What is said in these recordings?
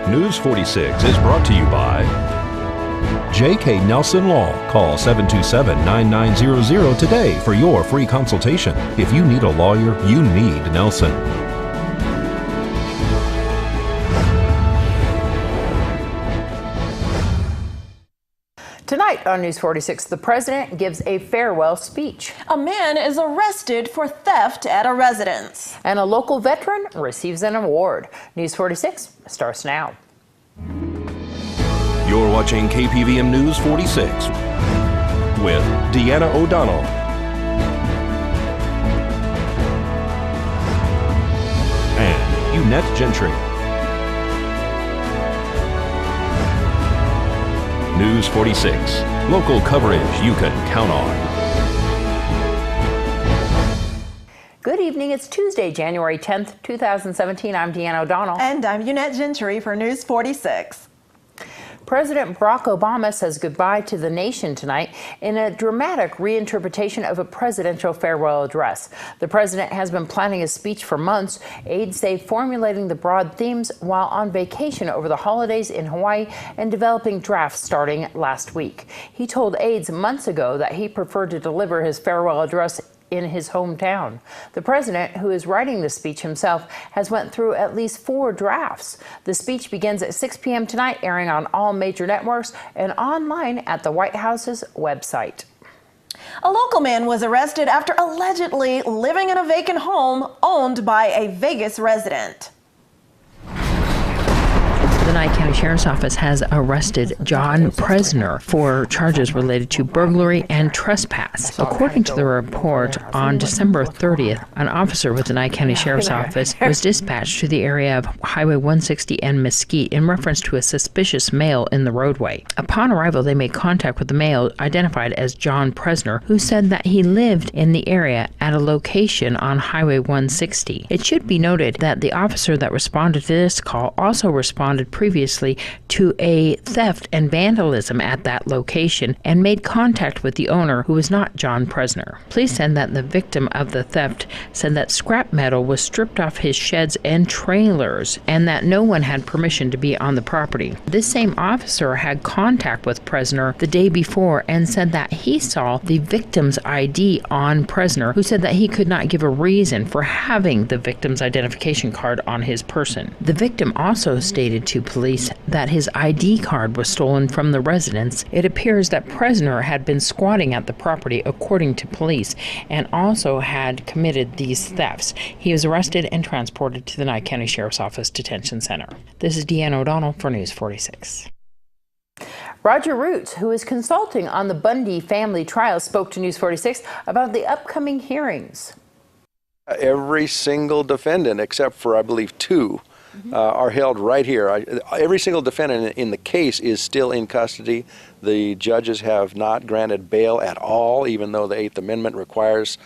News 46 is brought to you by J.K. Nelson Law. Call 727-9900 today for your free consultation. If you need a lawyer, you need Nelson. Tonight on News 46, the president gives a farewell speech. A man is arrested for theft at a residence. And a local veteran receives an award. News 46 starts now. You're watching KPVM News 46 with Deanna O'Donnell. And Eunette Gentry. News 46, local coverage you can count on. Good evening. It's Tuesday, January 10th, 2017. I'm Deanna O'Donnell. And I'm Eunette Gentry for News 46. President Barack Obama says goodbye to the nation tonight in a dramatic reinterpretation of a presidential farewell address. The president has been planning a speech for months. Aides say formulating the broad themes while on vacation over the holidays in Hawaii and developing drafts starting last week. He told aides months ago that he preferred to deliver his farewell address in his hometown. The president, who is writing the speech himself, has went through at least 4 drafts. The speech begins at 6 p.m. tonight, airing on all major networks and online at the White House's website. A local man was arrested after allegedly living in a vacant home owned by a Vegas resident. The Nye County Sheriff's Office has arrested John Presner for charges related to burglary and trespass. According to the report, on December 30th, an officer with the Nye County Sheriff's Office was dispatched to the area of Highway 160 and Mesquite in reference to a suspicious male in the roadway. Upon arrival, they made contact with the male identified as John Presner, who said that he lived in the area at a location on Highway 160. It should be noted that the officer that responded to this call also responded previously to a theft and vandalism at that location and made contact with the owner, who was not John Presner. Police said that the victim of the theft said that scrap metal was stripped off his sheds and trailers and that no one had permission to be on the property. This same officer had contact with Presner the day before and said that he saw the victim's ID on Presner, who said that he could not give a reason for having the victim's identification card on his person. The victim also stated to police that his ID card was stolen from the residence. It appears that Presner had been squatting at the property, according to police, and also had committed these thefts. He was arrested and transported to the Nye County Sheriff's Office Detention Center. This is Deanna O'Donnell for News 46. Roger Roots, who is consulting on the Bundy Family trial, spoke to News 46 about the upcoming hearings. Every single defendant, except for, I believe, 2, are held right here. Every single defendant in the case is still in custody. The judges have not granted bail at all, even though the 8th Amendment requires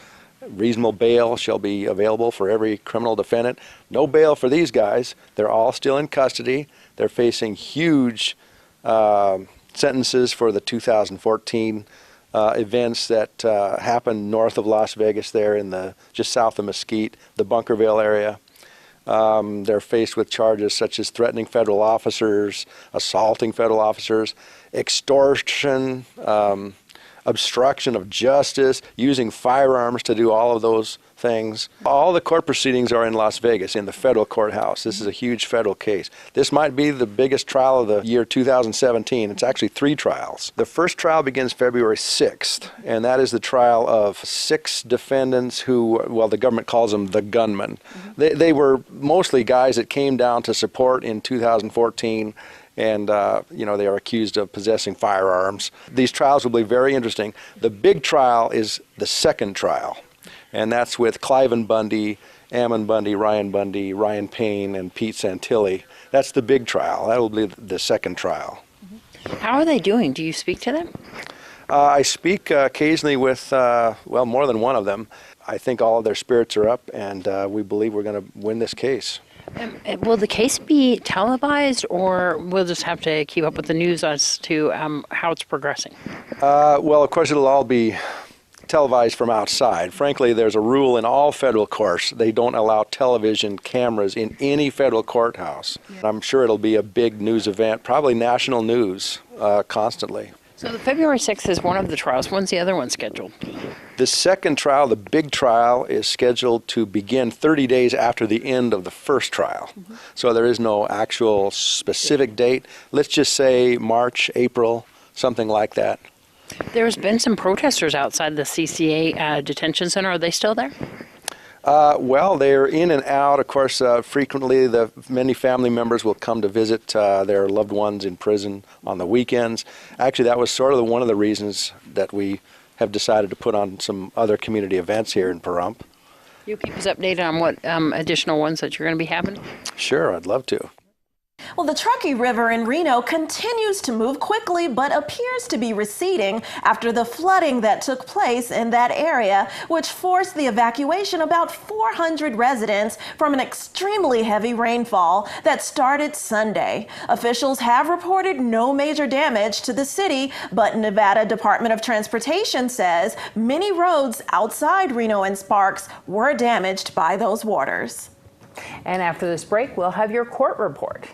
reasonable bail shall be available for every criminal defendant. No bail for these guys. They're all still in custody. They're facing huge sentences for the 2014 events that happened north of Las Vegas, there in just south of Mesquite, the Bunkerville area. They're faced with charges such as threatening federal officers, assaulting federal officers, extortion, obstruction of justice, using firearms to do all of those things. All the court proceedings are in Las Vegas, in the federal courthouse. This is a huge federal case. This might be the biggest trial of the year 2017. It's actually 3 trials. The first trial begins February 6th, and that is the trial of 6 defendants who, well, the government calls them the gunmen. They were mostly guys that came down to support in 2014, and they are accused of possessing firearms. These trials will be very interesting. The big trial is the second trial, and that's with Cliven Bundy, Ammon Bundy, Ryan Payne, and Pete Santilli. That's the big trial. That will be the second trial. How are they doing? Do you speak to them? I speak occasionally with, more than one of them. I think all of their spirits are up, and we believe we're going to win this case. Will the case be televised, or we'll just have to keep up with the news as to how it's progressing? Well, of course, it'll all be televised from outside. Frankly, there's a rule in all federal courts. They don't allow television cameras in any federal courthouse. I'm sure it'll be a big news event, probably national news constantly. So the February 6th is one of the trials. When's the other one scheduled? The second trial, the big trial, is scheduled to begin 30 days after the end of the first trial. So there is no actual specific date. Let's just say March, April, something like that. There's been some protesters outside the CCA detention center. Are they still there? Well, they're in and out. Of course, frequently many family members will come to visit their loved ones in prison on the weekends. Actually, that was sort of one of the reasons that we have decided to put on some other community events here in Pahrump. You keep us updated on what additional ones that you're going to be having? Sure, I'd love to. Well, the Truckee River in Reno continues to move quickly, but appears to be receding after the flooding that took place in that area, which forced the evacuation of about 400 residents from an extremely heavy rainfall that started Sunday. Officials have reported no major damage to the city, but Nevada Department of Transportation says many roads outside Reno and Sparks were damaged by those waters. And after this break, we'll have your court report.